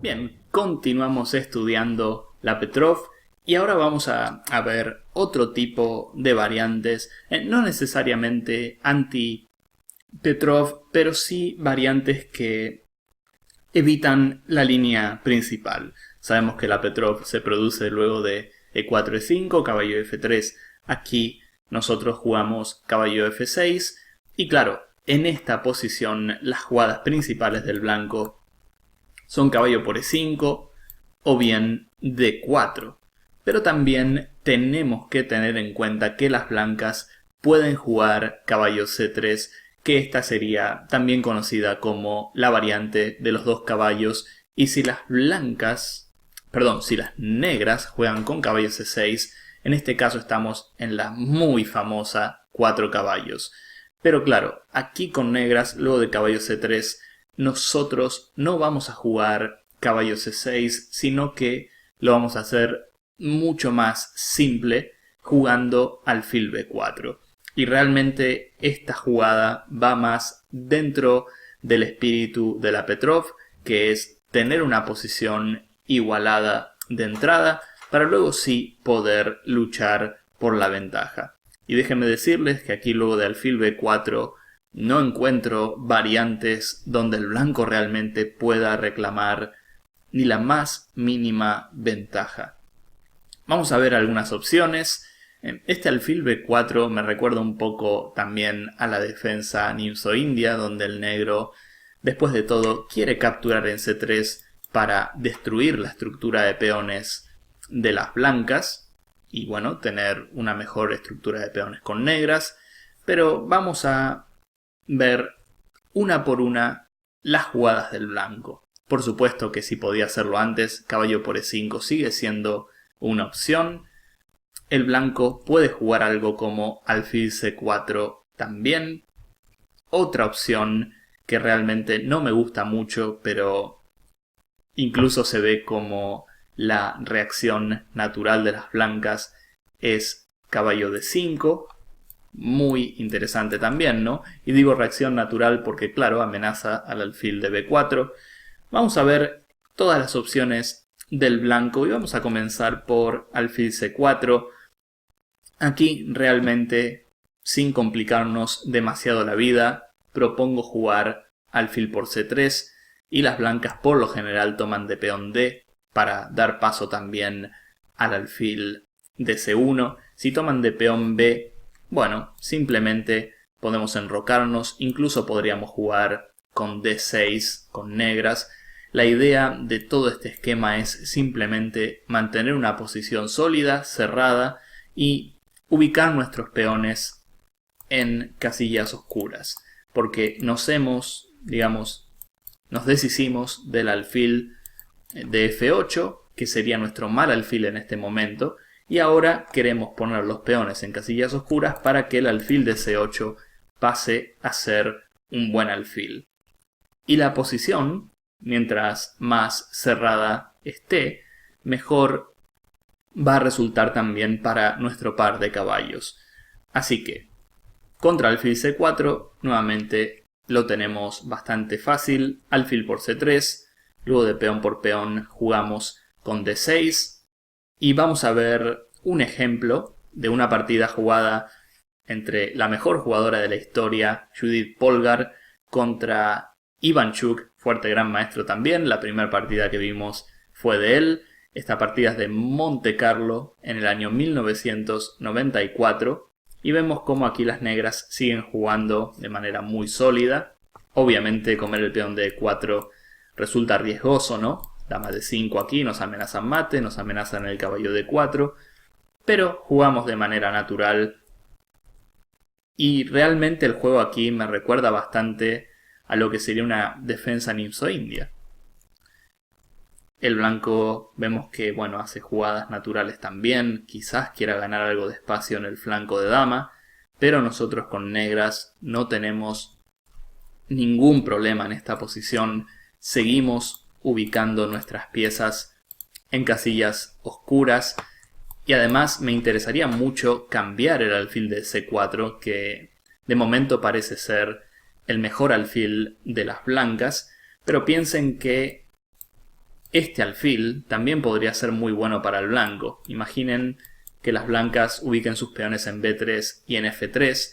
Bien, continuamos estudiando la Petrov y ahora vamos a ver otro tipo de variantes, no necesariamente anti-Petrov, pero sí variantes que evitan la línea principal. Sabemos que la Petrov se produce luego de E4, E5, caballo F3. Aquí nosotros jugamos caballo F6 y claro, en esta posición las jugadas principales del blanco son caballo por E5 o bien D4. Pero también tenemos que tener en cuenta que las blancas pueden jugar caballo C3, que esta sería también conocida como la variante de los dos caballos. Y si las si las negras juegan con caballo C6, en este caso estamos en la muy famosa 4 caballos. Pero claro, aquí con negras, luego de caballo C3, nosotros no vamos a jugar caballo C6, sino que lo vamos a hacer mucho más simple jugando alfil B4. Y realmente esta jugada va más dentro del espíritu de la Petrov, que es tener una posición igualada de entrada para luego sí poder luchar por la ventaja. Y déjenme decirles que aquí luego de alfil B4 no encuentro variantes donde el blanco realmente pueda reclamar ni la más mínima ventaja. Vamos a ver algunas opciones. Este alfil B4 me recuerda un poco también a la defensa nimzo-india, donde el negro, después de todo, quiere capturar en C3 para destruir la estructura de peones de las blancas y bueno, tener una mejor estructura de peones con negras. Pero vamos a ver una por una las jugadas del blanco. Por supuesto que si podía hacerlo antes, caballo por E5 sigue siendo una opción. El blanco puede jugar algo como alfil C4 también. Otra opción que realmente no me gusta mucho, pero incluso se ve como la reacción natural de las blancas, es caballo D5. Muy interesante también, ¿no? Y digo reacción natural porque, claro, amenaza al alfil de B4. Vamos a ver todas las opciones del blanco y vamos a comenzar por alfil C4. Aquí realmente, sin complicarnos demasiado la vida, propongo jugar alfil por C3 y las blancas por lo general toman de peón D para dar paso también al alfil de C1. Si toman de peón B, bueno, simplemente podemos enrocarnos, incluso podríamos jugar con D6, con negras. La idea de todo este esquema es simplemente mantener una posición sólida, cerrada y ubicar nuestros peones en casillas oscuras. Porque nos deshicimos del alfil de F8, que sería nuestro mal alfil en este momento, y ahora queremos poner los peones en casillas oscuras para que el alfil de C8 pase a ser un buen alfil. Y la posición, mientras más cerrada esté, mejor va a resultar también para nuestro par de caballos. Así que, contra alfil C4, nuevamente lo tenemos bastante fácil. Alfil por C3, luego de peón por peón jugamos con D6. Y vamos a ver un ejemplo de una partida jugada entre la mejor jugadora de la historia, Judith Polgar, contra Ivanchuk, fuerte gran maestro también. La primera partida que vimos fue de él. Esta partida es de Monte Carlo en el año 1994. Y vemos cómo aquí las negras siguen jugando de manera muy sólida. Obviamente comer el peón de E4 resulta riesgoso, ¿no? Dama de 5 aquí, nos amenazan mate, nos amenazan el caballo de 4, pero jugamos de manera natural y realmente el juego aquí me recuerda bastante a lo que sería una defensa nimzo-india. El blanco vemos que bueno, hace jugadas naturales también, quizás quiera ganar algo de espacio en el flanco de dama, pero nosotros con negras no tenemos ningún problema en esta posición, seguimos ubicando nuestras piezas en casillas oscuras y además me interesaría mucho cambiar el alfil de C4, que de momento parece ser el mejor alfil de las blancas, pero piensen que este alfil también podría ser muy bueno para el blanco. Imaginen que las blancas ubiquen sus peones en B3 y en F3.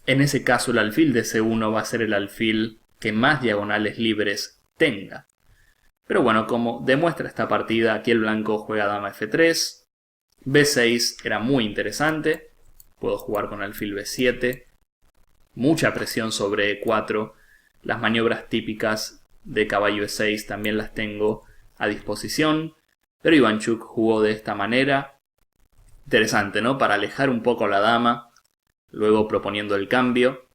En ese caso el alfil de C1 va a ser el alfil que más diagonales libres tenga. Pero bueno, como demuestra esta partida, aquí el blanco juega dama F3. B6 era muy interesante. Puedo jugar con alfil B7. Mucha presión sobre E4. Las maniobras típicas de caballo E6 también las tengo a disposición. Pero Ivanchuk jugó de esta manera. Interesante, ¿no? Para alejar un poco a la dama. Luego proponiendo el cambio.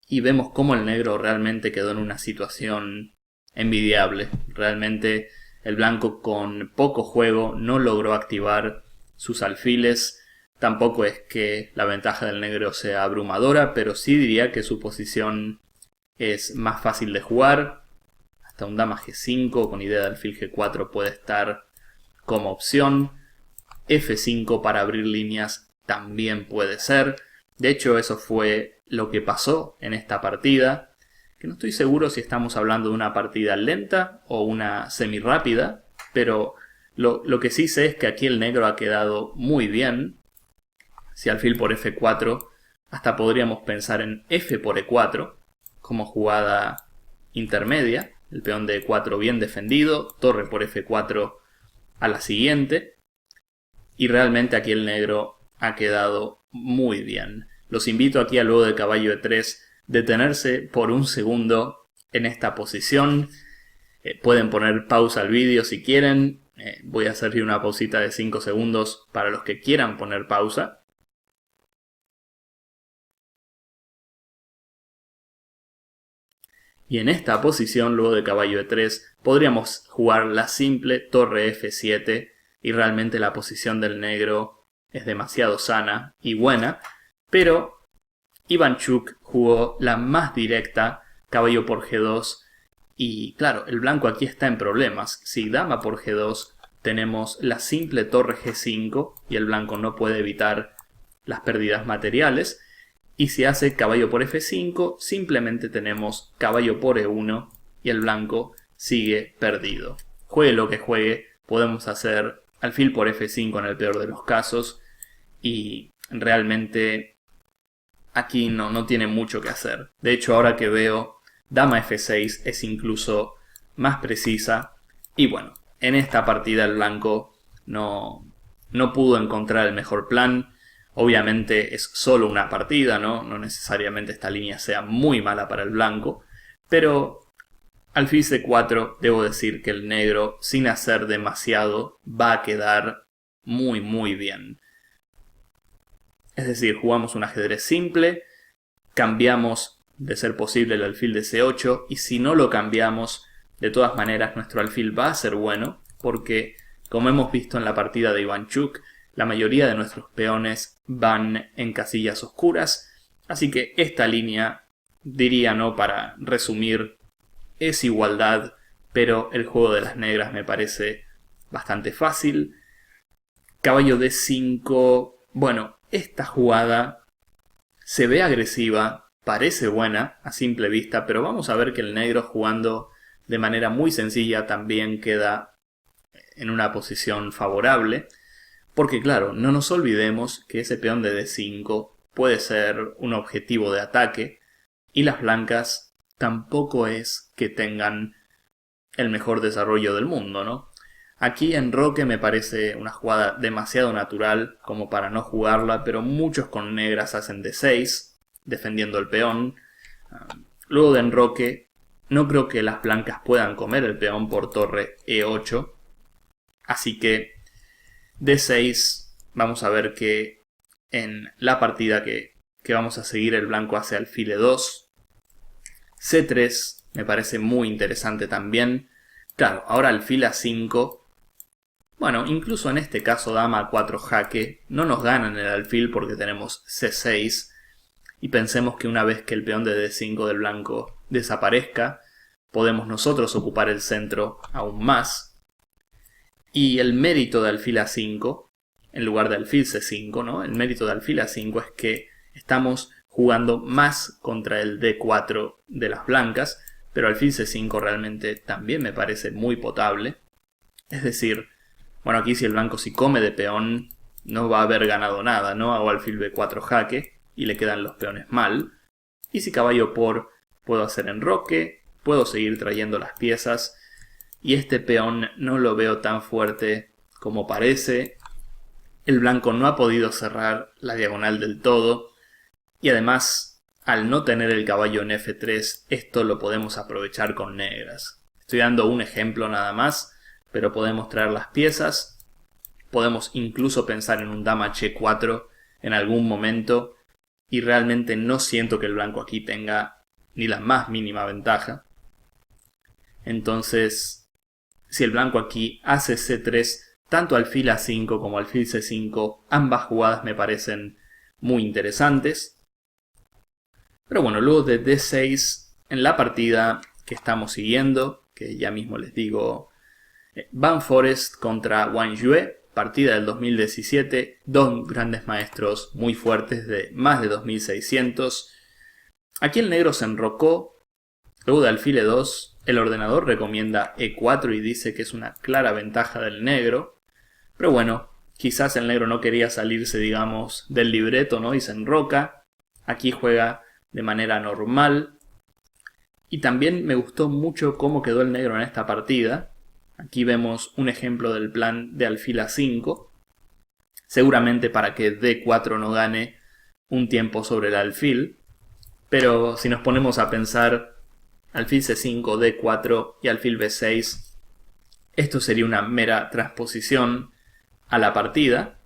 Y vemos cómo el negro realmente quedó en una situación envidiable. Realmente el blanco con poco juego no logró activar sus alfiles. Tampoco es que la ventaja del negro sea abrumadora, pero sí diría que su posición es más fácil de jugar. Hasta un dama G5 con idea de alfil G4 puede estar como opción. F5 para abrir líneas también puede ser. De hecho, eso fue lo que pasó en esta partida. Que no estoy seguro si estamos hablando de una partida lenta o una semi-rápida, pero lo que sí sé es que aquí el negro ha quedado muy bien. Si alfil por F4, hasta podríamos pensar en F por E4 como jugada intermedia. El peón de E4 bien defendido, torre por F4 a la siguiente. Y realmente aquí el negro ha quedado muy bien. Los invito aquí a luego de caballo E3 detenerse por un segundo en esta posición. Pueden poner pausa al vídeo si quieren. Voy a hacerle una pausita de 5 segundos para los que quieran poner pausa. Y en esta posición, luego de caballo E3, podríamos jugar la simple torre F7 y realmente la posición del negro es demasiado sana y buena, pero Ivanchuk jugó la más directa, caballo por G2, y claro, el blanco aquí está en problemas. Si dama por G2 tenemos la simple torre G5 y el blanco no puede evitar las pérdidas materiales. Y si hace caballo por F5, simplemente tenemos caballo por E1 y el blanco sigue perdido. Juegue lo que juegue, podemos hacer alfil por F5 en el peor de los casos y realmente aquí no tiene mucho que hacer. De hecho, ahora que veo, dama F6 es incluso más precisa. Y bueno, en esta partida el blanco no pudo encontrar el mejor plan. Obviamente es solo una partida, ¿no? No necesariamente esta línea sea muy mala para el blanco. Pero alfil C4 debo decir que el negro, sin hacer demasiado, va a quedar muy bien. Es decir, jugamos un ajedrez simple, cambiamos de ser posible el alfil de C8 y si no lo cambiamos, de todas maneras nuestro alfil va a ser bueno porque, como hemos visto en la partida de Ivanchuk, la mayoría de nuestros peones van en casillas oscuras, así que esta línea, diría, ¿no?, para resumir, es igualdad, pero el juego de las negras me parece bastante fácil. Caballo D5, bueno, esta jugada se ve agresiva, parece buena a simple vista, pero vamos a ver que el negro jugando de manera muy sencilla también queda en una posición favorable. Porque claro, no nos olvidemos que ese peón de D5 puede ser un objetivo de ataque y las blancas tampoco es que tengan el mejor desarrollo del mundo, ¿no? Aquí en Roque me parece una jugada demasiado natural como para no jugarla, pero muchos con negras hacen D6, defendiendo el peón. Luego de enroque, no creo que las blancas puedan comer el peón por torre E8, así que D6, vamos a ver que en la partida que vamos a seguir el blanco hace alfil E2. C3 me parece muy interesante también. Claro, ahora alfil A5. Bueno, incluso en este caso dama A4 jaque no nos ganan el alfil porque tenemos C6. Y pensemos que una vez que el peón de D5 del blanco desaparezca, podemos nosotros ocupar el centro aún más. Y el mérito de alfil A5, en lugar de alfil C5, ¿no? El mérito de alfil A5 es que estamos jugando más contra el D4 de las blancas, pero alfil C5 realmente también me parece muy potable. Es decir, bueno, aquí si el blanco si come de peón no va a haber ganado nada, ¿no? Hago alfil B4 jaque y le quedan los peones mal. Y si caballo por, puedo hacer enroque, puedo seguir trayendo las piezas. Y este peón no lo veo tan fuerte como parece. El blanco no ha podido cerrar la diagonal del todo. Y además, al no tener el caballo en F3, esto lo podemos aprovechar con negras. Estoy dando un ejemplo nada más, pero podemos traer las piezas. Podemos incluso pensar en un dama H4 en algún momento. Y realmente no siento que el blanco aquí tenga ni la más mínima ventaja. Entonces, si el blanco aquí hace C3, tanto alfil A5 como alfil C5, ambas jugadas me parecen muy interesantes. Pero bueno, luego de D6, en la partida que estamos siguiendo, que ya mismo les digo, Van Foreest contra Wang Yue, partida del 2017, dos grandes maestros muy fuertes de más de 2600. Aquí el negro se enrocó, luego de alfil E2, el ordenador recomienda E4 y dice que es una clara ventaja del negro, pero bueno, quizás el negro no quería salirse, digamos, del libreto, ¿no? Y se enroca. Aquí juega de manera normal. Y también me gustó mucho cómo quedó el negro en esta partida. Aquí vemos un ejemplo del plan de alfil A5. Seguramente para que D4 no gane un tiempo sobre el alfil. Pero si nos ponemos a pensar alfil C5, D4 y alfil B6, esto sería una mera transposición a la partida.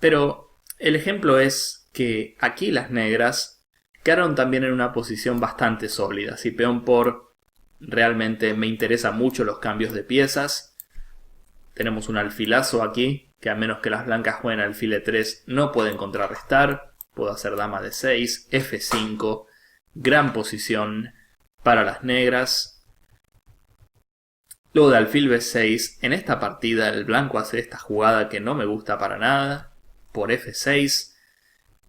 Pero el ejemplo es que aquí las negras quedaron también en una posición bastante sólida. Si peón por, realmente me interesan mucho los cambios de piezas. Tenemos un alfilazo aquí, que a menos que las blancas jueguen alfil E3 no pueden contrarrestar. Puedo hacer dama D6, F5, gran posición para las negras. Luego de alfil B6, en esta partida el blanco hace esta jugada que no me gusta para nada, por F6,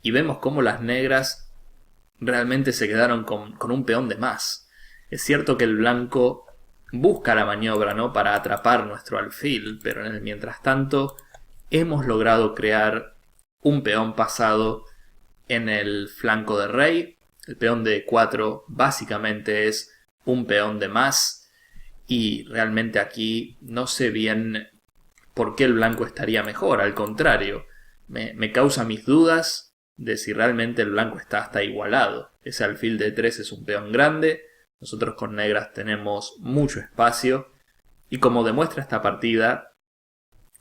y vemos cómo las negras realmente se quedaron con un peón de más. Es cierto que el blanco busca la maniobra, ¿no?, para atrapar nuestro alfil, pero en el mientras tanto hemos logrado crear un peón pasado en el flanco de rey. El peón de E4 básicamente es un peón de más. Y realmente aquí no sé bien por qué el blanco estaría mejor. Al contrario, me causa mis dudas de si realmente el blanco está hasta igualado. Ese alfil de 3 es un peón grande. Nosotros con negras tenemos mucho espacio. Y como demuestra esta partida,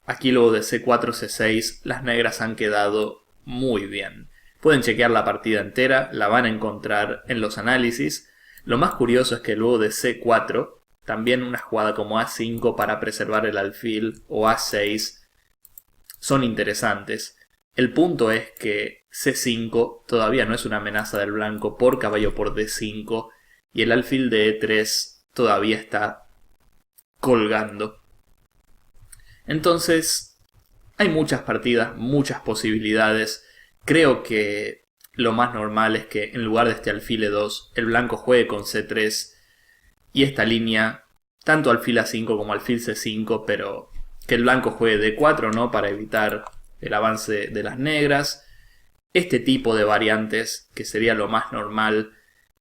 aquí luego de C4, C6, las negras han quedado muy bien. Pueden chequear la partida entera, la van a encontrar en los análisis. Lo más curioso es que luego de C4, también una jugada como A5 para preservar el alfil o A6 son interesantes. El punto es que C5 todavía no es una amenaza del blanco por caballo por D5 y el alfil de E3 todavía está colgando. Entonces, hay muchas partidas, muchas posibilidades. Creo que lo más normal es que en lugar de este alfil E2, el blanco juegue con C3 y esta línea, tanto alfil A5 como alfil C5, pero que el blanco juegue D4, ¿no?, para evitar el avance de las negras. Este tipo de variantes, que sería lo más normal,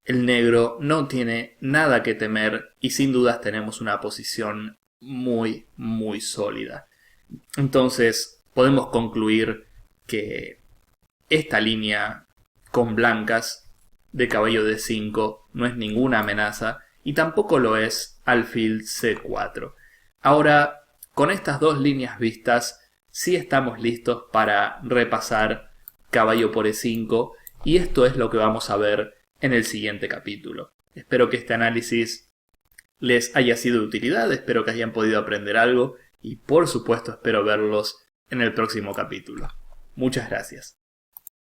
el negro no tiene nada que temer y sin dudas tenemos una posición muy, muy sólida. Entonces, podemos concluir que esta línea con blancas de caballo D5 no es ninguna amenaza y tampoco lo es alfil C4. Ahora, con estas dos líneas vistas, sí estamos listos para repasar caballo por E5 y esto es lo que vamos a ver en el siguiente capítulo. Espero que este análisis les haya sido de utilidad, espero que hayan podido aprender algo y por supuesto espero verlos en el próximo capítulo. Muchas gracias.